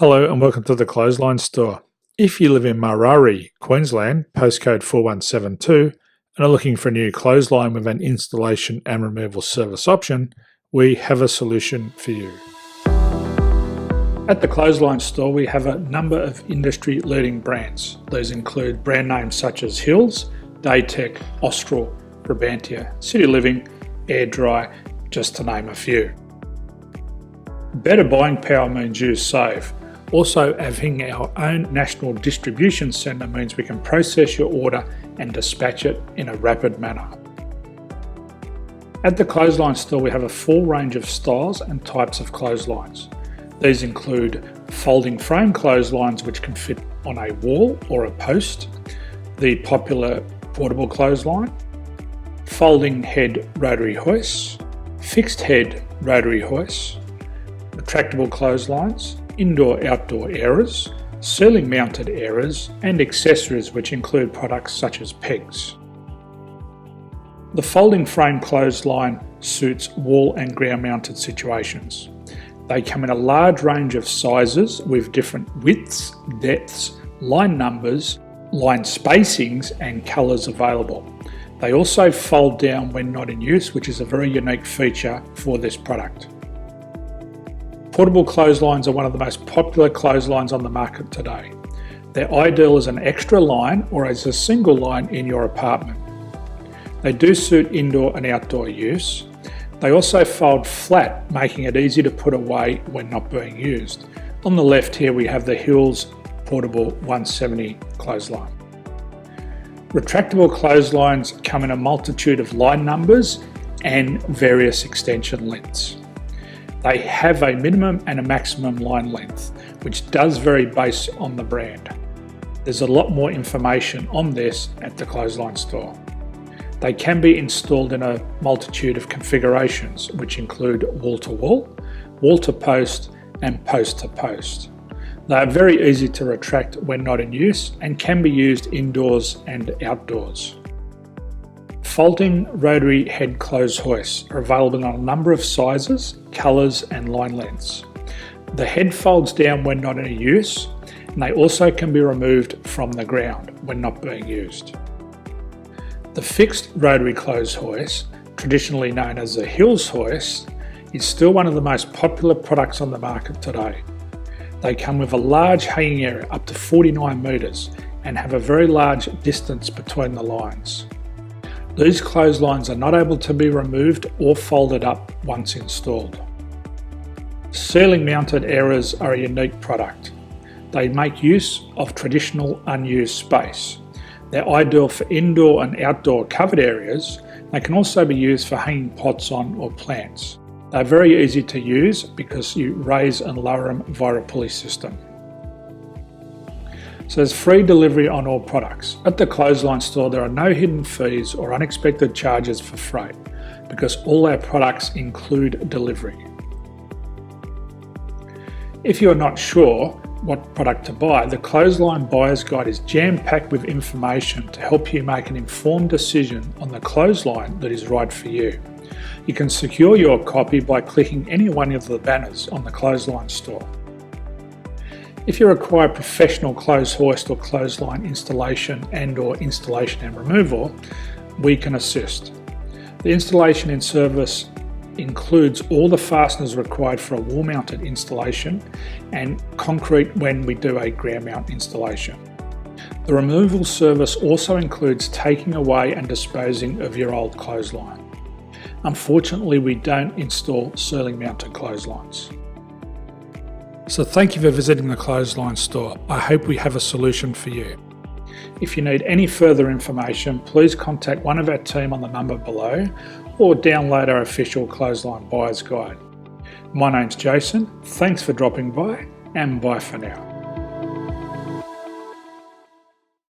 Hello and welcome to the Clothesline Store. If you live in Murarrie, Queensland, postcode 4172, and are looking for a new clothesline with an installation and removal service option, we have a solution for you. At the Clothesline Store, we have a number of industry-leading brands. These include brand names such as Hills, Daytech, Austral, Brabantia, City Living, Air Dry, just to name a few. Better buying power means you save. Also, having our own national distribution centre means we can process your order and dispatch it in a rapid manner. At the Clothesline Store, we have a full range of styles and types of clotheslines. These include folding frame clotheslines which can fit on a wall or a post, the popular portable clothesline, folding head rotary hoists, fixed head rotary hoists, retractable clotheslines, indoor-outdoor airers, ceiling mounted airers, and accessories which include products such as pegs. The folding frame clothesline suits wall and ground mounted situations. They come in a large range of sizes with different widths, depths, line numbers, line spacings and colours available. They also fold down when not in use, which is a very unique feature for this product. Portable clotheslines are one of the most popular clotheslines on the market today. They're ideal as an extra line or as a single line in your apartment. They do suit indoor and outdoor use. They also fold flat, making it easy to put away when not being used. On the left here we have the Hills Portable 170 clothesline. Retractable clotheslines come in a multitude of line numbers and various extension lengths. They have a minimum and a maximum line length, which does vary based on the brand. There's a lot more information on this at the Clothesline Store. They can be installed in a multitude of configurations, which include wall-to-wall, wall-to-post, and post-to-post. They are very easy to retract when not in use and can be used indoors and outdoors. Folding rotary head clothes hoists are available on a number of sizes, colours and line lengths. The head folds down when not in use, and they also can be removed from the ground when not being used. The fixed rotary clothes hoist, traditionally known as the Hills hoist, is still one of the most popular products on the market today. They come with a large hanging area up to 49 metres and have a very large distance between the lines. These clotheslines are not able to be removed or folded up once installed. Ceiling mounted airers are a unique product. They make use of traditional unused space. They're ideal for indoor and outdoor covered areas. They can also be used for hanging pots on or plants. They're very easy to use because you raise and lower them via a pulley system. So there's free delivery on all products. At the Clothesline Store, there are no hidden fees or unexpected charges for freight because all our products include delivery. If you're not sure what product to buy, the Clothesline Buyer's Guide is jam-packed with information to help you make an informed decision on the clothesline that is right for you. You can secure your copy by clicking any one of the banners on the Clothesline Store. If you require professional clothes hoist or clothesline installation and/or installation and removal, we can assist. The installation and service includes all the fasteners required for a wall-mounted installation and concrete when we do a ground mount installation. The removal service also includes taking away and disposing of your old clothesline. Unfortunately, we don't install ceiling mounted clotheslines. So thank you for visiting the Clothesline Store. I hope we have a solution for you. If you need any further information, please contact one of our team on the number below or download our official Clothesline Buyer's Guide. My name's Jason, thanks for dropping by and bye for now.